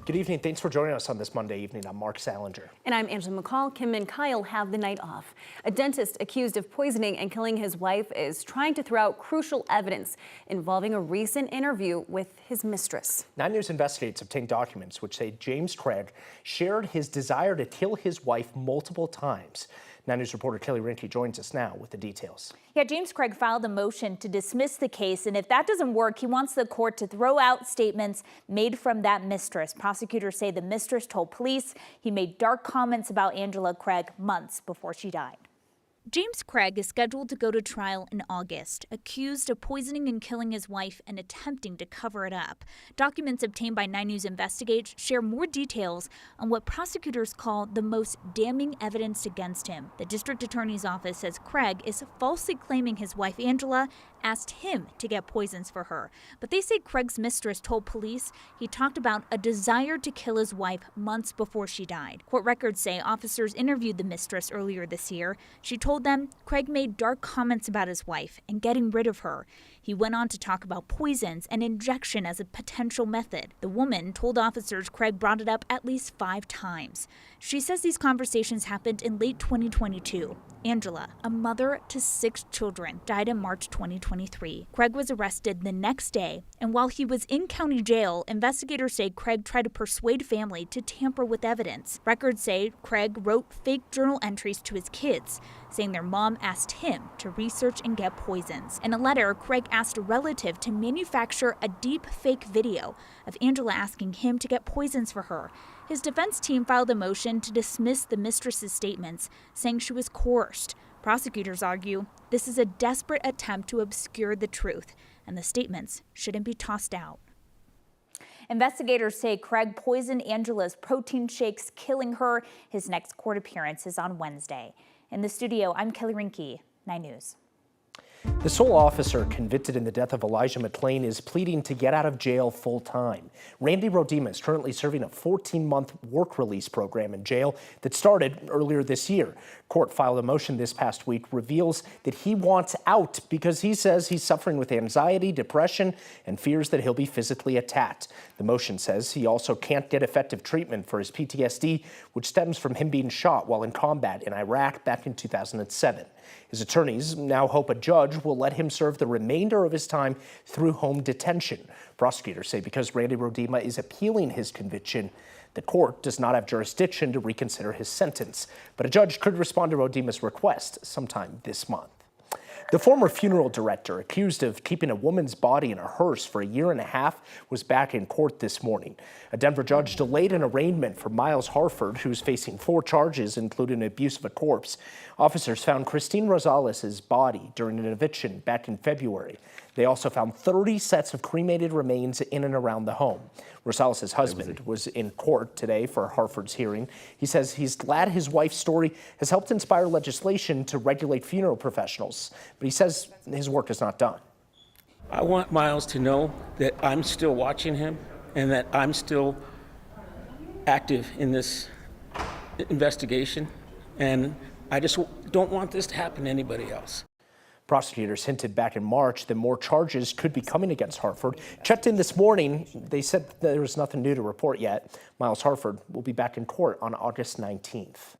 Good evening. Thanks for joining us on this Monday evening. I'm Mark Salinger. And I'm Angela McCall. Kim and Kyle have the night off. A dentist accused of poisoning and killing his wife is trying to throw out crucial evidence involving a recent interview with his mistress. 9 News investigators obtained documents which say James Craig shared his desire to kill his wife multiple times. 9 News reporter Kelly Rinke joins us now with the details. Yeah, James Craig filed a motion to dismiss the case, and if that doesn't work, he wants the court to throw out statements made from that mistress. Prosecutors say the mistress told police he made dark comments about Angela Craig months before she died. James Craig is scheduled to go to trial in August, accused of poisoning and killing his wife and attempting to cover it up. Documents obtained by 9 News investigators share more details on what prosecutors call the most damning evidence against him. The district attorney's office says Craig is falsely claiming his wife Angela asked him to get poisons for her. But they say Craig's mistress told police he talked about a desire to kill his wife months before she died. Court records say officers interviewed the mistress earlier this year. She told them Craig made dark comments about his wife and getting rid of her. He went on to talk about poisons and injection as a potential method. The woman told officers Craig brought it up at least 5 times. She says these conversations happened in late 2022. Angela, a mother to 6 children, died in March 2023. Craig was arrested the next day, and while he was in county jail, investigators say Craig tried to persuade family to tamper with evidence. Records say Craig wrote fake journal entries to his kids, saying their mom asked him to research and get poisons. In a letter, Craig asked a relative to manufacture a deep fake video of Angela asking him to get poisons for her. His defense team filed a motion to dismiss the mistress's statements, saying she was coerced. Prosecutors argue this is a desperate attempt to obscure the truth, and the statements shouldn't be tossed out. Investigators say Craig poisoned Angela's protein shakes, killing her. His next court appearance is on Wednesday. In the studio, I'm Kelly Rinke, 9 News. The sole officer convicted in the death of Elijah McClain is pleading to get out of jail full-time. Randy Rodima is currently serving a 14-month work release program in jail that started earlier this year. Court filed a motion this past week reveals that he wants out because he says he's suffering with anxiety, depression, and fears that he'll be physically attacked. The motion says he also can't get effective treatment for his PTSD, which stems from him being shot while in combat in Iraq back in 2007. His attorneys now hope a judge will let him serve the remainder of his time through home detention. Prosecutors say because Randy Rodima is appealing his conviction, the court does not have jurisdiction to reconsider his sentence. But a judge could respond to Rodima's request sometime this month. The former funeral director accused of keeping a woman's body in a hearse for a year and a half was back in court this morning. A Denver judge delayed an arraignment for Miles Harford, who's facing 4 charges, including abuse of a corpse. Officers found Christine Rosales' body during an eviction back in February. They also found 30 sets of cremated remains in and around the home. Rosales' husband was in court today for Harford's hearing. He says he's glad his wife's story has helped inspire legislation to regulate funeral professionals, but he says his work is not done. I want Miles to know that I'm still watching him and that I'm still active in this investigation, and I just don't want this to happen to anybody else. Prosecutors hinted back in March that more charges could be coming against Harford. Checked in this morning, they said there was nothing new to report yet. Miles Harford will be back in court on August 19th.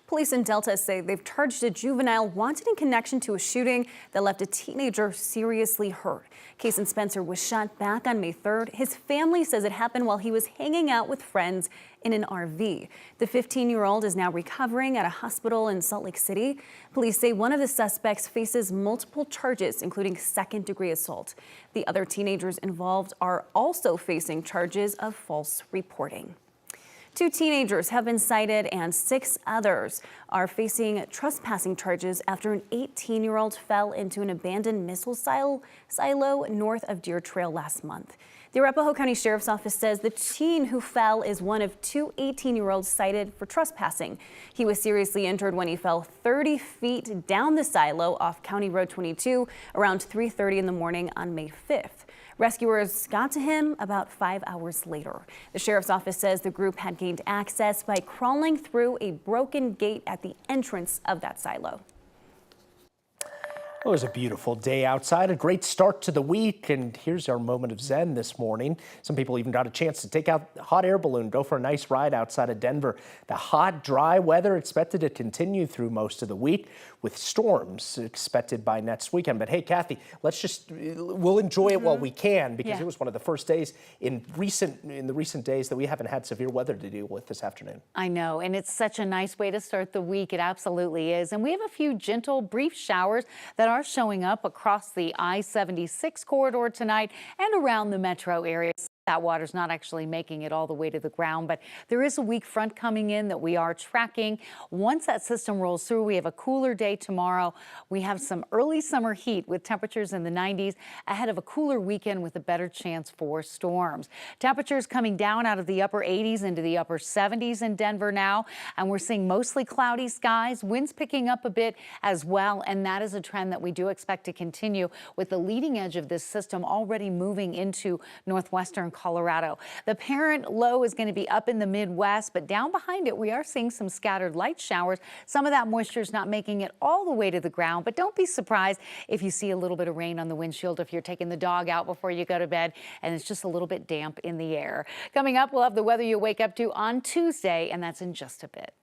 Police in Delta say they've charged a juvenile wanted in connection to a shooting that left a teenager seriously hurt. Cason Spencer was shot back on May 3rd. His family says it happened while he was hanging out with friends in an RV. The 15-year-old is now recovering at a hospital in Salt Lake City. Police say one of the suspects faces multiple charges, including second-degree assault. The other teenagers involved are also facing charges of false reporting. 2 teenagers have been cited and 6 others are facing trespassing charges after an 18-year-old fell into an abandoned missile silo north of Deer Trail last month. The Arapahoe County Sheriff's Office says the teen who fell is one of 2 18-year-olds cited for trespassing. He was seriously injured when he fell 30 feet down the silo off County Road 22 around 3:30 in the morning on May 5th. Rescuers got to him about 5 hours later. The sheriff's office says the group had gained access by crawling through a broken gate at the entrance of that silo. It was a beautiful day outside, a great start to the week, and here's our moment of zen this morning. Some people even got a chance to take out the hot air balloon, go for a nice ride outside of Denver. The hot, dry weather expected to continue through most of the week, with storms expected by next weekend. But hey, Kathy, we'll enjoy it while we can, because it was one of the first days in the recent days that we haven't had severe weather to deal with this afternoon. I know, and it's such a nice way to start the week. It absolutely is. And we have a few gentle, brief showers that are showing up across the I-76 corridor tonight and around the metro area. That water's not actually making it all the way to the ground, but there is a weak front coming in that we are tracking. Once that system rolls through, we have a cooler day tomorrow. We have some early summer heat with temperatures in the 90s ahead of a cooler weekend with a better chance for storms. Temperatures coming down out of the upper 80s into the upper 70s in Denver now, and we're seeing mostly cloudy skies, winds picking up a bit as well, and that is a trend that we do expect to continue with the leading edge of this system already moving into northwestern Colorado. The parent low is going to be up in the Midwest, but down behind it, we are seeing some scattered light showers. Some of that moisture is not making it all the way to the ground, but don't be surprised if you see a little bit of rain on the windshield if you're taking the dog out before you go to bed and it's just a little bit damp in the air. Coming up, we'll have the weather you wake up to on Tuesday, and that's in just a bit.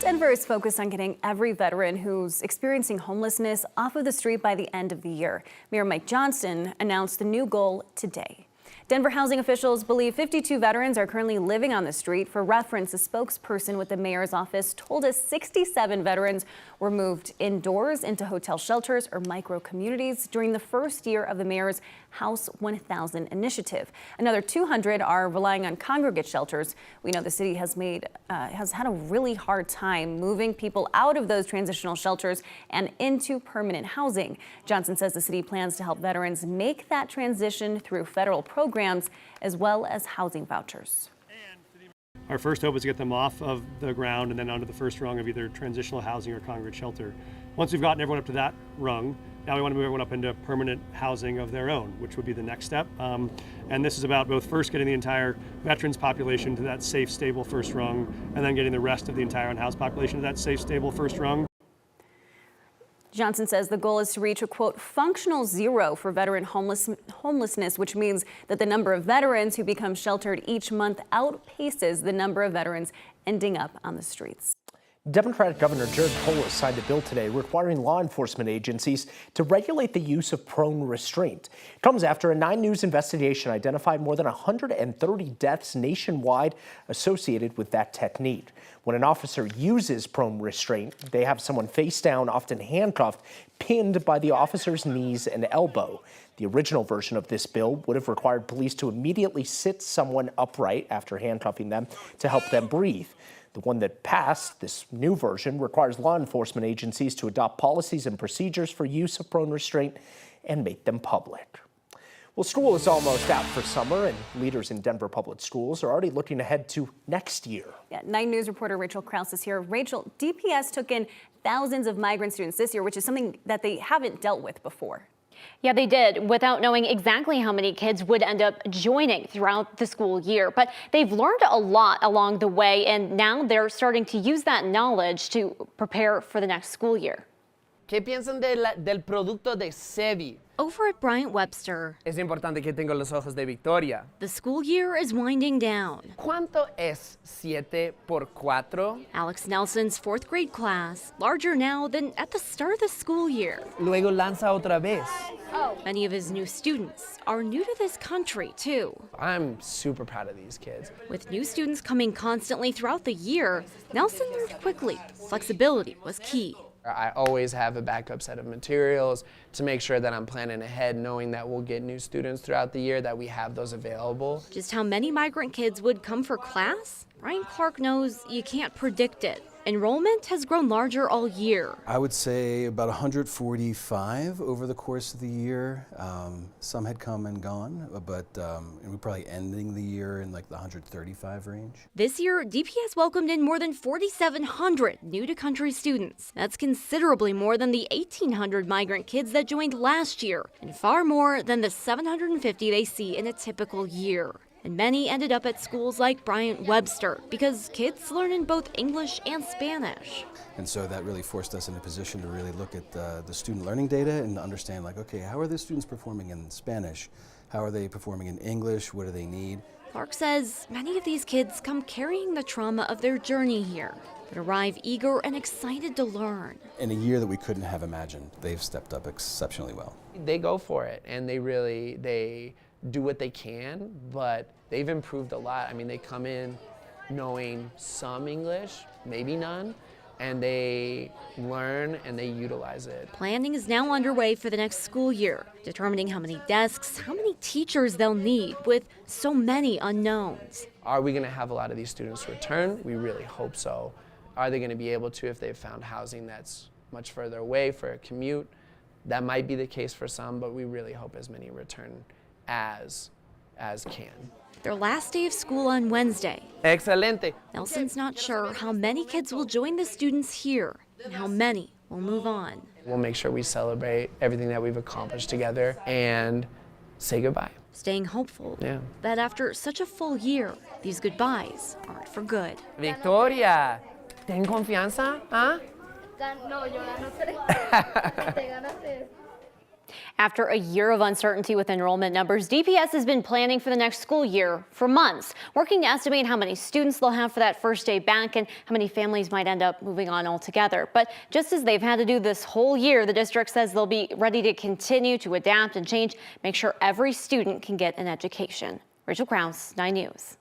Denver is focused on getting every veteran who's experiencing homelessness off of the street by the end of the year. Mayor Mike Johnston announced the new goal today. Denver housing officials believe 52 veterans are currently living on the street. For reference, a spokesperson with the mayor's office told us 67 veterans were moved indoors into hotel shelters or micro communities during the first year of the mayor's House 1000 initiative. Another 200 are relying on congregate shelters. We know the city has had a really hard time moving people out of those transitional shelters and into permanent housing. Johnson says the city plans to help veterans make that transition through federal programs as well as housing vouchers. Our first hope is to get them off of the ground and then onto the first rung of either transitional housing or congregate shelter. Once we've gotten everyone up to that rung, now we want to move everyone up into permanent housing of their own, which would be the next step. And this is about both first getting the entire veterans population to that safe, stable first rung, and then getting the rest of the entire unhoused population to that safe, stable first rung. Johnson says the goal is to reach a, quote, functional zero for veteran homelessness, which means that the number of veterans who become sheltered each month outpaces the number of veterans ending up on the streets. Democratic Governor Jared Polis signed a bill today requiring law enforcement agencies to regulate the use of prone restraint. It comes after a 9 News investigation identified more than 130 deaths nationwide associated with that technique. When an officer uses prone restraint, they have someone face down, often handcuffed, pinned by the officer's knees and elbow. The original version of this bill would have required police to immediately sit someone upright after handcuffing them to help them breathe. The one that passed, this new version, requires law enforcement agencies to adopt policies and procedures for use of prone restraint and make them public. Well, school is almost out for summer, and leaders in Denver public schools are already looking ahead to next year. 9 News reporter Rachel Krause is here. Rachel, DPS took in thousands of migrant students this year, which is something that they haven't dealt with before. Yeah, they did, without knowing exactly how many kids would end up joining throughout the school year. But they've learned a lot along the way, and now they're starting to use that knowledge to prepare for the next school year. ¿Qué piensan del producto de SEBI? Over at Bryant Webster, Es importante que tengo los ojos de Victoria. the school year is winding down. ¿Cuánto es 7 por 4? Alex Nelson's 4th grade class, larger now than at the start of the school year. Luego lanza otra vez. Many of his new students are new to this country, too. I'm super proud of these kids. With new students coming constantly throughout the year, Nelson learned quickly flexibility was key. I always have a backup set of materials to make sure that I'm planning ahead, knowing that we'll get new students throughout the year, that we have those available. Just how many migrant kids would come for class? Ryan Clark knows you can't predict it. Enrollment has grown larger all year. I would say about 145 over the course of the year. Some had come and gone, but we're probably ending the year in like the 135 range. This year, DPS welcomed in more than 4,700 new-to-country students. That's considerably more than the 1,800 migrant kids that joined last year, and far more than the 750 they see in a typical year. And many ended up at schools like Bryant-Webster because kids learn in both English and Spanish. And so that really forced us in a position to really look at the student learning data and understand, like, okay, how are the students performing in Spanish? How are they performing in English? What do they need? Clark says many of these kids come carrying the trauma of their journey here, but arrive eager and excited to learn. In a year that we couldn't have imagined, they've stepped up exceptionally well. They go for it, and they do what they can, but they've improved a lot. I mean, they come in knowing some English, maybe none, and they learn and they utilize it. Planning is now underway for the next school year, determining how many desks, how many teachers they'll need with so many unknowns. Are we going to have a lot of these students return? We really hope so. Are they going to be able to if they've found housing that's much further away for a commute? That might be the case for some, but we really hope as many return as can. Their last day of school on Wednesday. Excelente. Nelson's not sure how many kids will join the students here and how many will move on. We'll make sure we celebrate everything that we've accomplished together and say goodbye. Staying hopeful that after such a full year, these goodbyes aren't for good. Victoria, ten confianza, huh? No, yo gano 3. Te ganas 3. After a year of uncertainty with enrollment numbers, DPS has been planning for the next school year for months, working to estimate how many students they'll have for that first day back and how many families might end up moving on altogether. But just as they've had to do this whole year, the district says they'll be ready to continue to adapt and change, make sure every student can get an education. Rachel Krause, 9 News.